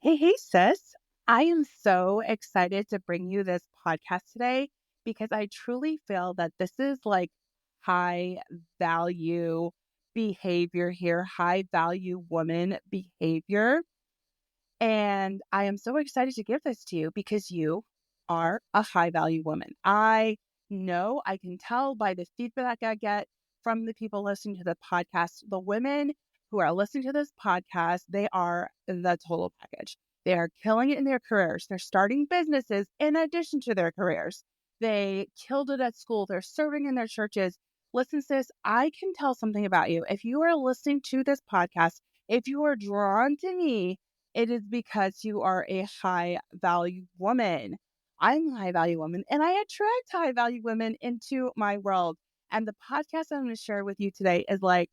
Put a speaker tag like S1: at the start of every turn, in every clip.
S1: Hey, sis. I am so excited to bring you this podcast today because I truly feel that this is like high value behavior here, high value woman behavior. And I am so excited to give this to you because you are a high value woman. I know I can tell by the feedback I get from the people listening to the podcast. The women who are listening to this podcast, they are the total package. They are killing it in their careers. They're starting businesses in addition to their careers. They killed it at school. They're serving in their churches. Listen, sis, I can tell something about you. If you are listening to this podcast, if you are drawn to me, it is because you are a high value woman. I'm a high value woman and I attract high value women into my world. And the podcast I'm going to share with you today is like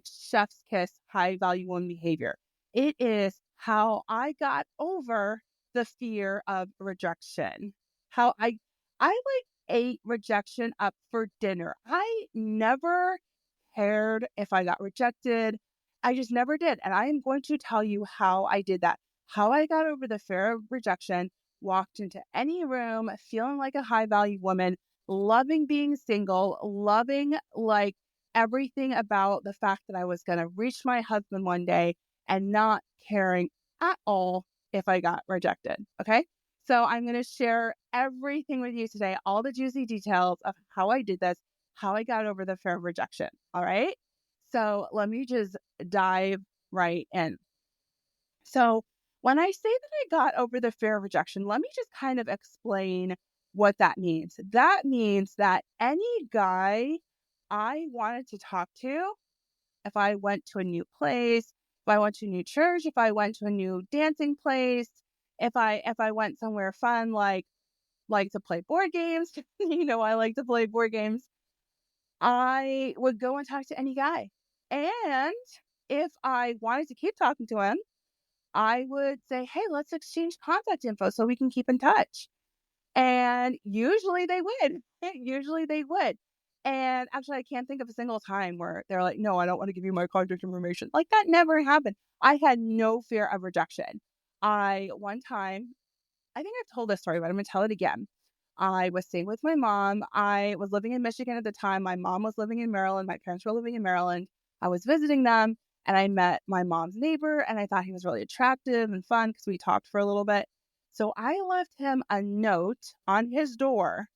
S1: chef's kiss high value woman behavior. It is how I got over the fear of rejection. How I like ate rejection up for dinner. I never cared if I got rejected. I just never did. And I am going to tell you how I did that. How I got over the fear of rejection, walked into any room feeling like a high value woman, loving being single, loving like everything about the fact that I was going to reach my husband one day and not caring at all if I got rejected. Okay. So I'm going to share everything with you today, all the juicy details of how I did this, how I got over the fear of rejection. All right. So let me just dive right in. So when I say that I got over the fear of rejection, let me just kind of explain what that means. That means that any guy I wanted to talk to, if I went to a new place, if I went to a new church, if I went to a new dancing place, if I went somewhere fun like to play board games, I like to play board games. I would go and talk to any guy. And if I wanted to keep talking to him, I would say, "Hey, let's exchange contact info so we can keep in touch." And usually they would. Usually they would. And actually, I can't think of a single time where they're like, "No, I don't want to give you my contact information." Like that never happened. I had no fear of rejection. One time, I think I've told this story, but I'm going to tell it again. I was staying with my mom. I was living in Michigan at the time. My mom was living in Maryland. My parents were living in Maryland. I was visiting them and I met my mom's neighbor and I thought he was really attractive and fun because we talked for a little bit. So I left him a note on his door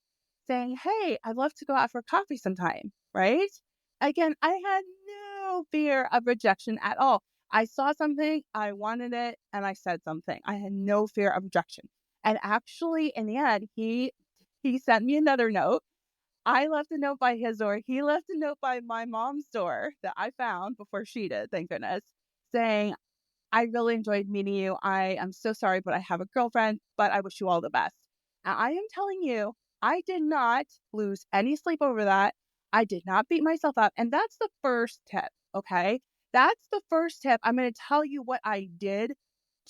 S1: saying, "Hey, I'd love to go out for coffee sometime." Right? Again, I had no fear of rejection at all. I saw something, I wanted it, and I said something. I had no fear of rejection. And actually, in the end, he sent me another note. I left a note by his door. He left a note by my mom's door that I found before she did, thank goodness, saying, "I really enjoyed meeting you. I am so sorry, but I have a girlfriend, but I wish you all the best." And I am telling you, I did not lose any sleep over that. I did not beat myself up. And that's the first tip. Okay. That's the first tip. I'm going to tell you what I did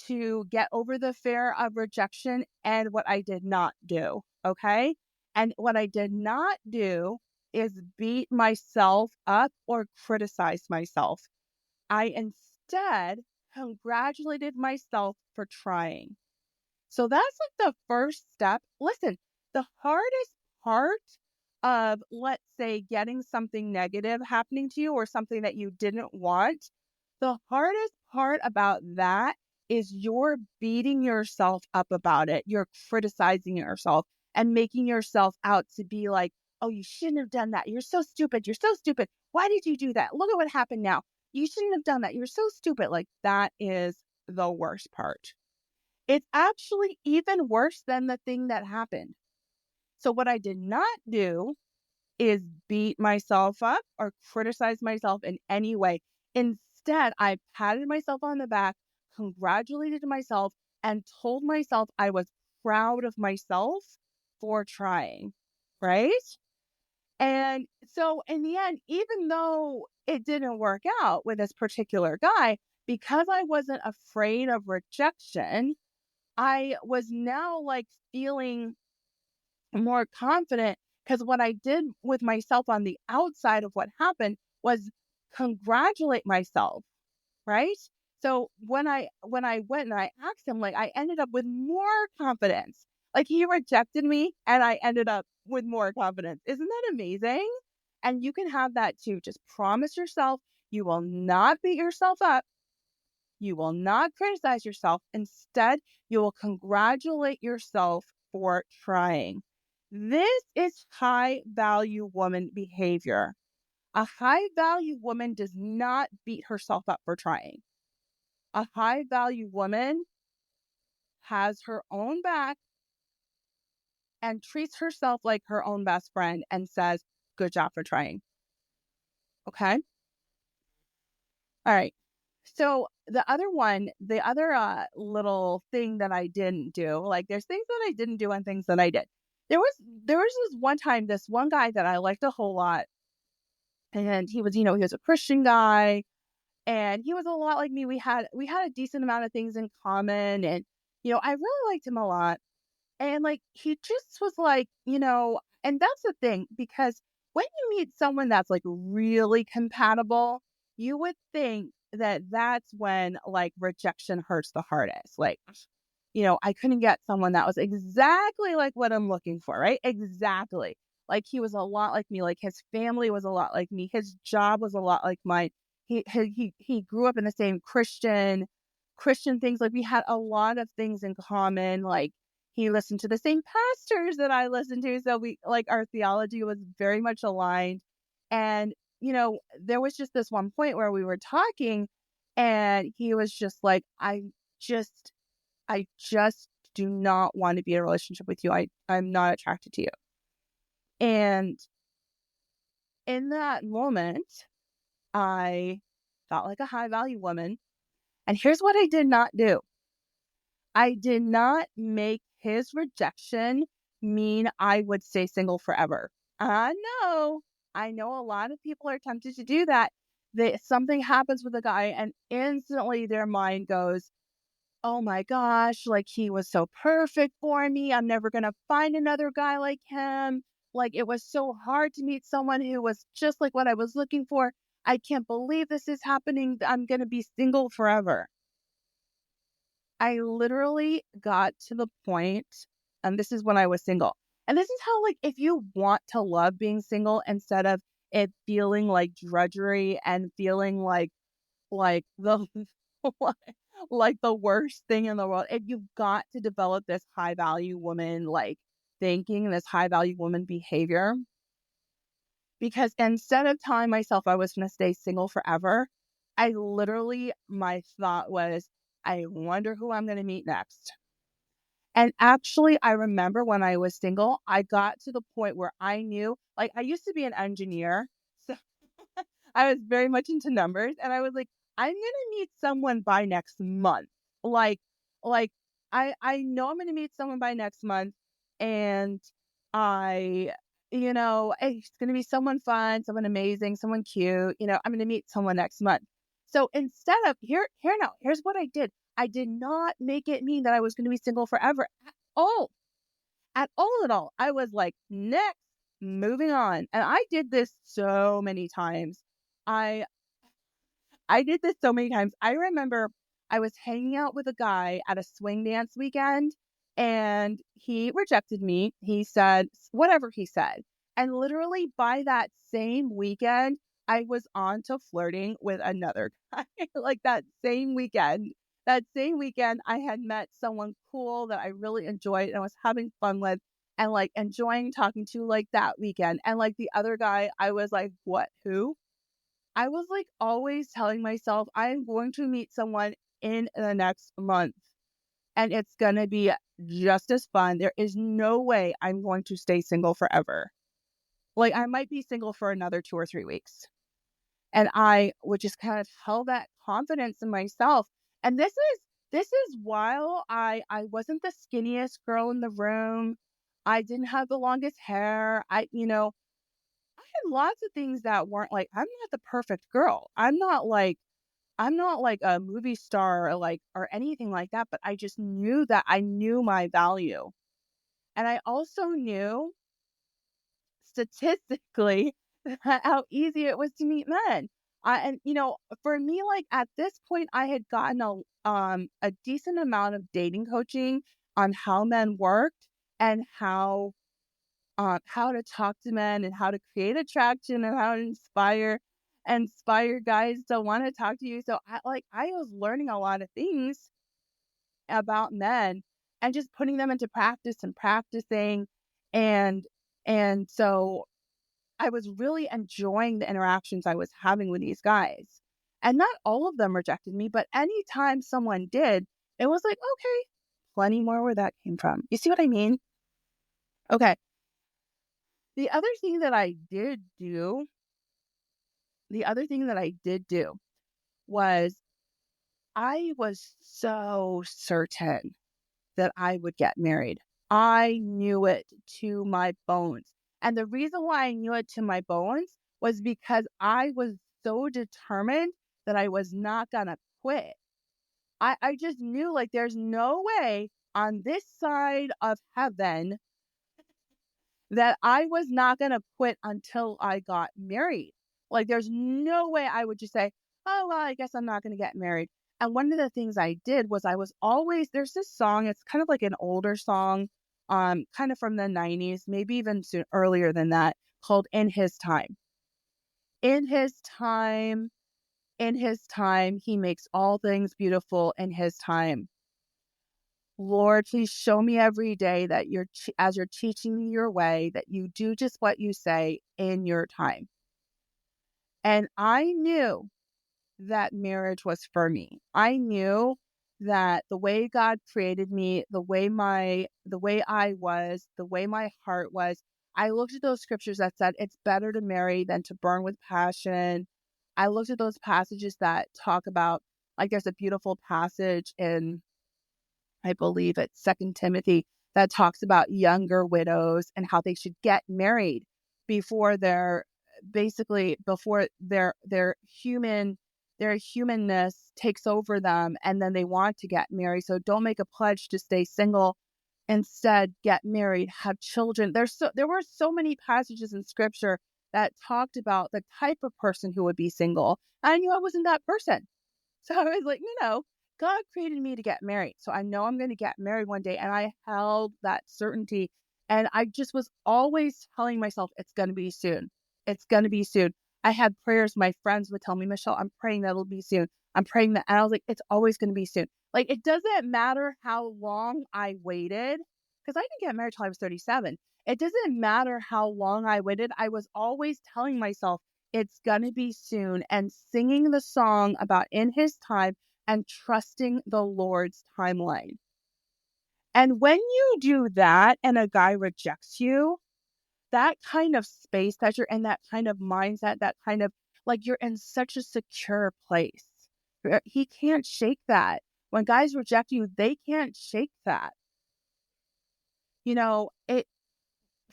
S1: to get over the fear of rejection and what I did not do. Okay. And what I did not do is beat myself up or criticize myself. I instead congratulated myself for trying. So that's like the first step. Listen, the hardest part of, let's say, getting something negative happening to you or something that you didn't want, the hardest part about that is you're beating yourself up about it. You're criticizing yourself and making yourself out to be like, "Oh, you shouldn't have done that. You're so stupid. You're so stupid. Why did you do that? Look at what happened now. You shouldn't have done that. You're so stupid." Like that is the worst part. It's actually even worse than the thing that happened. So what I did not do is beat myself up or criticize myself in any way. Instead, I patted myself on the back, congratulated myself, and told myself I was proud of myself for trying. Right? And so in the end, even though it didn't work out with this particular guy, because I wasn't afraid of rejection, I was now like feeling more confident because what I did with myself on the outside of what happened was congratulate myself, right? So when I went and I asked him, like, I ended up with more confidence. Like, he rejected me and I ended up with more confidence. Isn't that amazing? And you can have that too. Just promise yourself you will not beat yourself up. You will not criticize yourself. Instead, you will congratulate yourself for trying. This is high value woman behavior. A high value woman does not beat herself up for trying. A high value woman has her own back and treats herself like her own best friend and says, good job for trying. Okay. All right. So the other little thing that I didn't do, like there's things that I didn't do and things that I did. There was this one time, this one guy that I liked a whole lot, and he was a Christian guy, and he was a lot like me. We had a decent amount of things in common, and I really liked him a lot. And like he just was like, and that's the thing, because when you meet someone that's like really compatible, you would think that that's when like rejection hurts the hardest. Like, I couldn't get someone that was exactly like what I'm looking for, right? Exactly. Like he was a lot like me. Like his family was a lot like me. His job was a lot like mine. He grew up in the same Christian things. Like we had a lot of things in common. Like he listened to the same pastors that I listened to. So we like our theology was very much aligned. And, there was just this one point where we were talking and he was just like, just I just do not want to be in a relationship with you. I'm not attracted to you. And in that moment, I felt like a high value woman. And here's what I did not do. I did not make his rejection mean I would stay single forever. I know. I know a lot of people are tempted to do that. Something happens with a guy and instantly their mind goes, oh my gosh, like he was so perfect for me. I'm never going to find another guy like him. Like it was so hard to meet someone who was just like what I was looking for. I can't believe this is happening. I'm going to be single forever. I literally got to the point, and this is when I was single. And this is how, like, if you want to love being single instead of it feeling like drudgery and feeling like the like the worst thing in the world, if you've got to develop this high value woman like thinking, this high value woman behavior, because instead of telling myself I was going to stay single forever, my thought was, I wonder who I'm going to meet next. And actually, I remember when I was single, I got to the point where I knew, like, I used to be an engineer. So I was very much into numbers. And I was like, I'm going to meet someone by next month. Like, like I know I'm going to meet someone by next month. And I, it's going to be someone fun, someone amazing, someone cute. I'm going to meet someone next month. So instead of here's what I did. I did not make it mean that I was going to be single forever all, at all. I was like, next, moving on. And I did this so many times. I I did this so many times. I remember I was hanging out with a guy at a swing dance weekend and he rejected me. He said whatever he said. And literally by that same weekend, I was on to flirting with another guy. Like that same weekend. That same weekend, I had met someone cool that I really enjoyed and was having fun with and like enjoying talking to like that weekend. And like the other guy, I was like, what, who? I was like always telling myself I'm going to meet someone in the next month and it's going to be just as fun. There is no way I'm going to stay single forever. Like I might be single for another 2 or 3 weeks. And I would just kind of tell that confidence in myself. And this is while I wasn't the skinniest girl in the room. I didn't have the longest hair. I had lots of things that weren't like, I'm not the perfect girl. I'm not like a movie star or like or anything like that, but I just knew that I knew my value. And I also knew statistically how easy it was to meet men. And for me, like at this point, I had gotten a decent amount of dating coaching on how men worked and how to talk to men and how to create attraction and how to inspire guys to want to talk to you. So I was learning a lot of things about men and just putting them into practice and practicing and so I was really enjoying the interactions I was having with these guys. And not all of them rejected me, but anytime someone did, it was like, okay, plenty more where that came from. You see what I mean? Okay. The other thing that I did do, the other thing that I did do was I was so certain that I would get married. I knew it to my bones. And the reason why I knew it to my bones was because I was so determined that I was not going to quit. I just knew like there's no way on this side of heaven that I was not going to quit until I got married. Like, there's no way I would just say, oh, well, I guess I'm not going to get married. And one of the things I did was there's this song, it's kind of like an older song, kind of from the 90s, maybe even earlier than that, called In His Time. In His time, in His time, He makes all things beautiful in His time. Lord, please show me every day that as you're teaching me your way, that you do just what you say in your time. And I knew that marriage was for me. I knew that the way God created me, the way I was, the way my heart was, I looked at those scriptures that said it's better to marry than to burn with passion. I looked at those passages that talk about, like there's a beautiful passage in, I believe it's Second Timothy, that talks about younger widows and how they should get married before their humanness takes over them and then they want to get married. So don't make a pledge to stay single. Instead, get married, have children. There were so many passages in scripture that talked about the type of person who would be single. I knew I wasn't that person. So I was like, God created me to get married. So I know I'm going to get married one day. And I held that certainty. And I just was always telling myself, it's going to be soon. It's going to be soon. I had prayers. My friends would tell me, Michelle, I'm praying that it'll be soon. I'm praying that. And I was like, it's always going to be soon. Like, it doesn't matter how long I waited, because I didn't get married till I was 37. It doesn't matter how long I waited. I was always telling myself, it's going to be soon, and singing the song about in His time and trusting the Lord's timeline. And when you do that and a guy rejects you, that kind of space that you're in, that kind of mindset, that kind of like you're in such a secure place. He can't shake that. When guys reject you, they can't shake that. It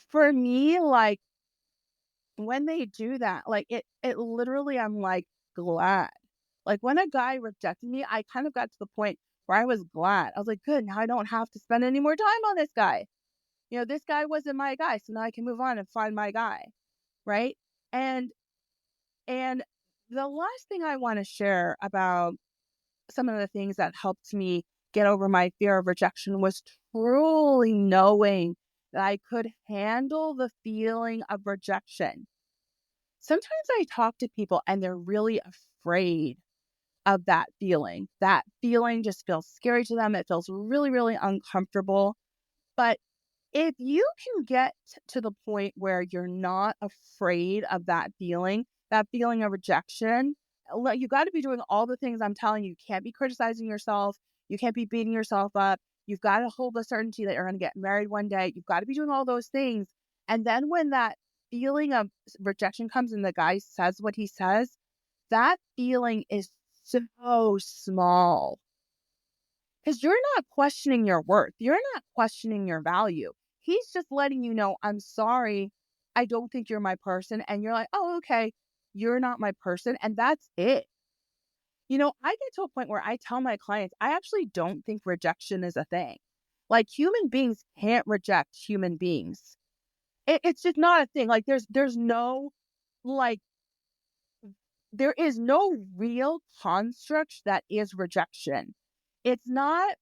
S1: for me, like when they do that, like it literally, I'm like glad. Like when a guy rejected me, I kind of got to the point where I was glad. I was like, good, now I don't have to spend any more time on this guy. This guy wasn't my guy, so now I can move on and find my guy, right? And and the last thing I want to share about some of the things that helped me get over my fear of rejection was truly knowing that I could handle the feeling of rejection. Sometimes I talk to people and they're really afraid of that feeling. That feeling just feels scary to them. It feels really, really uncomfortable. But if you can get to the point where you're not afraid of that feeling of rejection, you got to be doing all the things I'm telling you. You can't be criticizing yourself. You can't be beating yourself up. You've got to hold the certainty that you're going to get married one day. You've got to be doing all those things. And then when that feeling of rejection comes and the guy says what he says, that feeling is so small because you're not questioning your worth. You're not questioning your value. He's just letting you know, I'm sorry. I don't think you're my person. And you're like, oh, okay. You're not my person. And that's it. I get to a point where I tell my clients, I actually don't think rejection is a thing. Like human beings can't reject human beings. It's just not a thing. Like there's no like there is no real construct that is rejection. It's not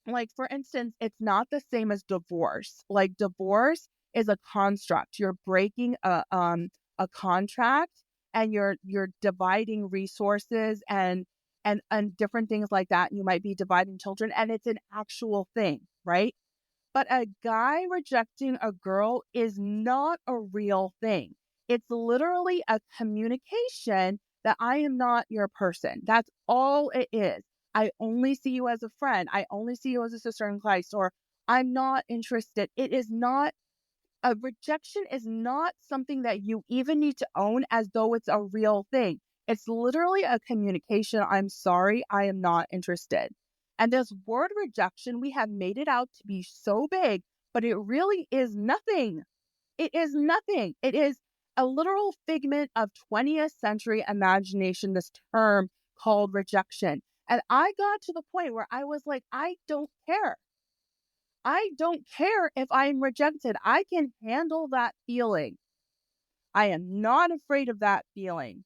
S1: like, for instance, it's not the same as divorce. Like, divorce is a construct. You're breaking a contract, and you're dividing resources and different things like that. You might be dividing children, and it's an actual thing, right? But a guy rejecting a girl is not a real thing. It's literally a communication that I am not your person. That's all it is. I only see you as a friend. I only see you as a sister in Christ, or I'm not interested. It is not a rejection is not something that you even need to own as though it's a real thing. It's literally a communication. I'm sorry, I am not interested. And this word rejection, we have made it out to be so big, but it really is nothing. It is nothing. It is a literal figment of 20th century imagination, this term called rejection. And I got to the point where I was like, I don't care. I don't care if I'm rejected. I can handle that feeling. I am not afraid of that feeling.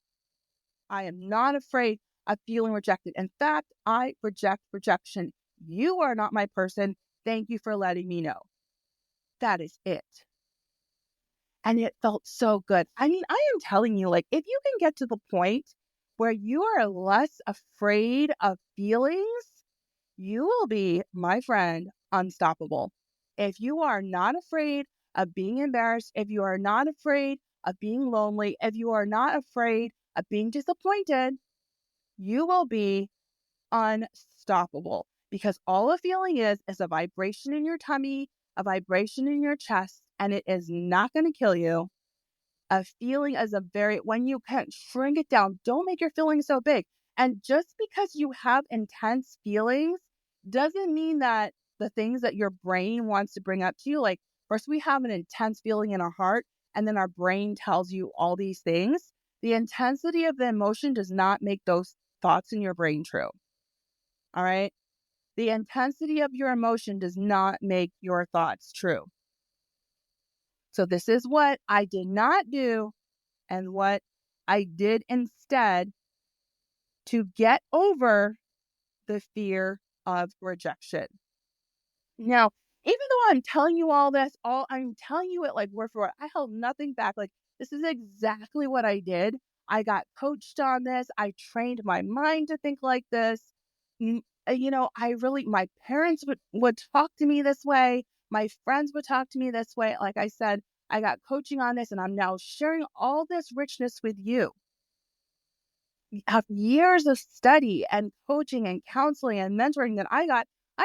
S1: I am not afraid of feeling rejected. In fact, I reject rejection. You are not my person. Thank you for letting me know. That is it. And it felt so good. I mean, I am telling you, like, if you can get to the point where you are less afraid of feelings, you will be, my friend, unstoppable. If you are not afraid of being embarrassed, if you are not afraid of being lonely, if you are not afraid of being disappointed, you will be unstoppable, because all a feeling is a vibration in your tummy, a vibration in your chest, and it is not going to kill you. A feeling is a very, when you can shrink it down, don't make your feelings so big. And just because you have intense feelings doesn't mean that the things that your brain wants to bring up to you, like, first we have an intense feeling in our heart, and then our brain tells you all these things. The intensity of the emotion does not make those thoughts in your brain true. All right. The intensity of your emotion does not make your thoughts true. So this is what I did not do and what I did instead to get over the fear of rejection. Now, even though I'm telling you all this, I'm telling you it like word for word. I held nothing back. Like, this is exactly what I did. I got coached on this. I trained my mind to think like this. My parents would talk to me this way. My friends would talk to me this way. Like I said, I got coaching on this, and I'm now sharing all this richness with you. Have years of study and coaching and counseling and mentoring that I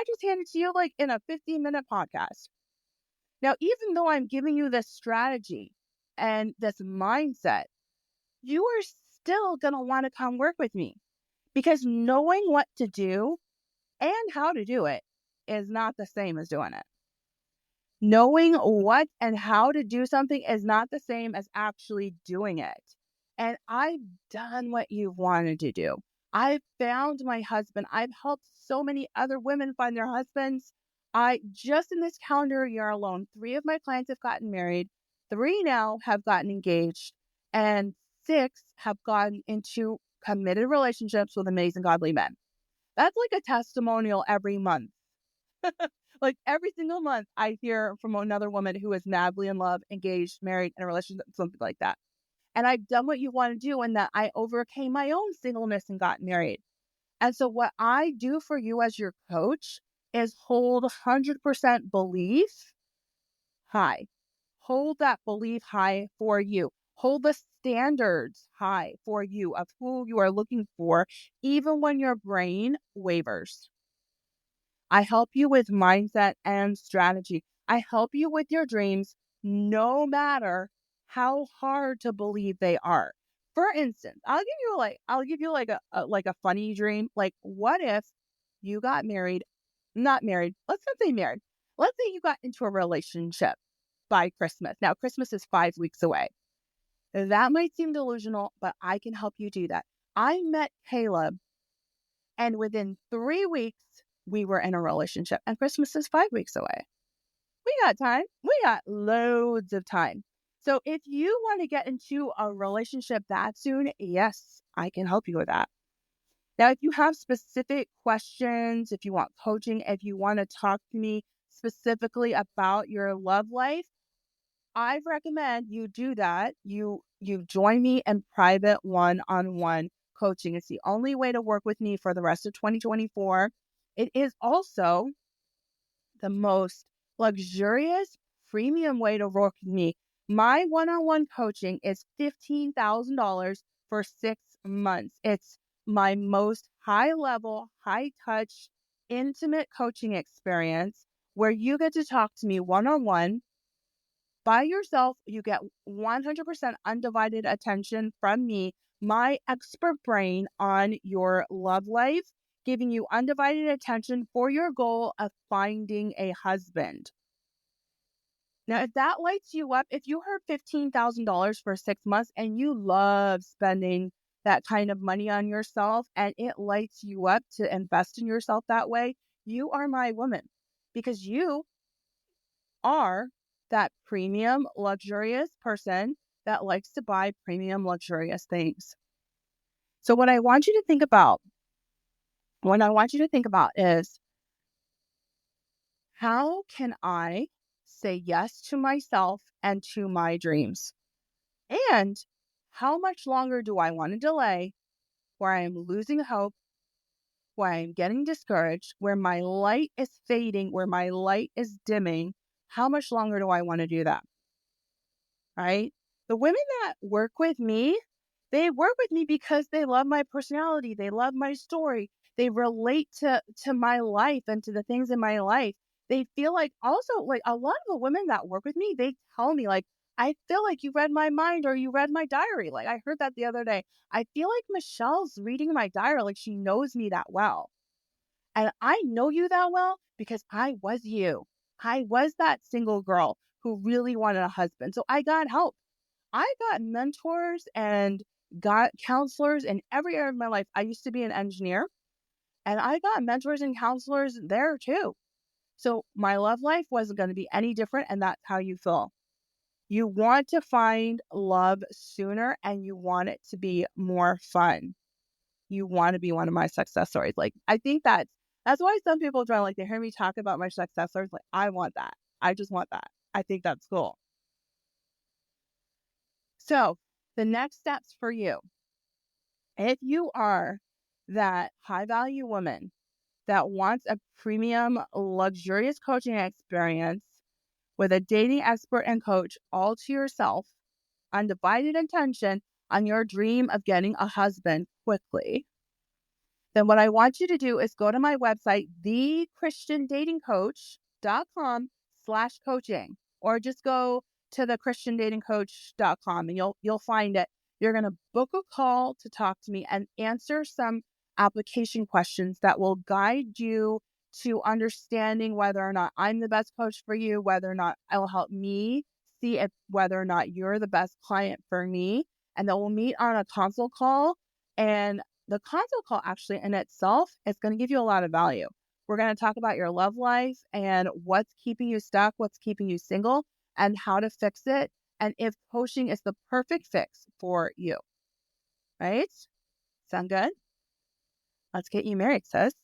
S1: just handed to you like in a 15-minute podcast. Now, even though I'm giving you this strategy and this mindset, you are still going to want to come work with me, because knowing what to do and how to do it is not the same as doing it. Knowing what and how to do something is not the same as actually doing it. And I've done what you wanted to do. I've found my husband. I've helped so many other women find their husbands. I just in this calendar year alone, 3 of my clients have gotten married, 3 now have gotten engaged, and 6 have gotten into committed relationships with amazing godly men. That's like a testimonial every month. Like, every single month, I hear from another woman who is madly in love, engaged, married, in a relationship, something like that. And I've done what you want to do, in that I overcame my own singleness and got married. And so what I do for you as your coach is hold 100% belief high. Hold that belief high for you. Hold the standards high for you of who you are looking for, even when your brain wavers. I help you with mindset and strategy. I help you with your dreams, no matter how hard to believe they are. For instance, I'll give you like a funny dream. Like, what if you got married, not married, let's not say married. Let's say you got into a relationship by Christmas. Now, Christmas is 5 weeks away. That might seem delusional, but I can help you do that. I met Caleb, and within 3 weeks, we were in a relationship, and Christmas is 5 weeks away. We got time. We got loads of time. So if you want to get into a relationship that soon, yes, I can help you with that. Now, if you have specific questions, if you want coaching, if you want to talk to me specifically about your love life, I recommend you do that. You join me in private one-on-one coaching. It's the only way to work with me for the rest of 2024. It is also the most luxurious premium way to work with me. My one-on-one coaching is $15,000 for 6 months. It's my most high level, high touch, intimate coaching experience where you get to talk to me one-on-one by yourself. You get 100% undivided attention from me, my expert brain on your love life, giving you undivided attention for your goal of finding a husband. Now, if that lights you up, if you heard $15,000 for 6 months and you love spending that kind of money on yourself and it lights you up to invest in yourself that way, you are my woman, because you are that premium, luxurious person that likes to buy premium, luxurious things. So what I want you to think about, is, how can I say yes to myself and to my dreams? And how much longer do I want to delay where I am losing hope, where I am getting discouraged, where my light is fading, where my light is dimming? How much longer do I want to do that? Right? The women that work with me, they work with me because they love my personality. They love my story. They relate to my life and to the things in my life. They feel like, also, like, a lot of the women that work with me, they tell me, like, I feel like you read my mind or you read my diary. Like, I heard that the other day. I feel like Michelle's reading my diary, like she knows me that well. And I know you that well because I was you. I was that single girl who really wanted a husband. So I got help. I got mentors and got counselors in every area of my life. I used to be an engineer and I got mentors and counselors there too. So my love life wasn't going to be any different. And that's how you feel. You want to find love sooner and you want it to be more fun. You want to be one of my success stories. Like, I think that's why some people try, like, they hear me talk about my success stories. Like, I want that. I just want that. I think that's cool. So the next steps for you, if you are that high value woman that wants a premium, luxurious coaching experience with a dating expert and coach all to yourself, undivided attention on your dream of getting a husband quickly, then what I want you to do is go to my website, thechristiandatingcoach.com/coaching, or just go to thechristiandatingcoach.com and you'll find it. You're going to book a call to talk to me and answer some application questions that will guide you to understanding whether or not I'm the best coach for you, whether or not it will help me see if whether or not you're the best client for me. And then we'll meet on a consult call, and the consult call actually in itself is going to give you a lot of value. We're going to talk about your love life and what's keeping you stuck, what's keeping you single, and how to fix it. And if coaching is the perfect fix for you, right? Sound good? Let's get you married, sis.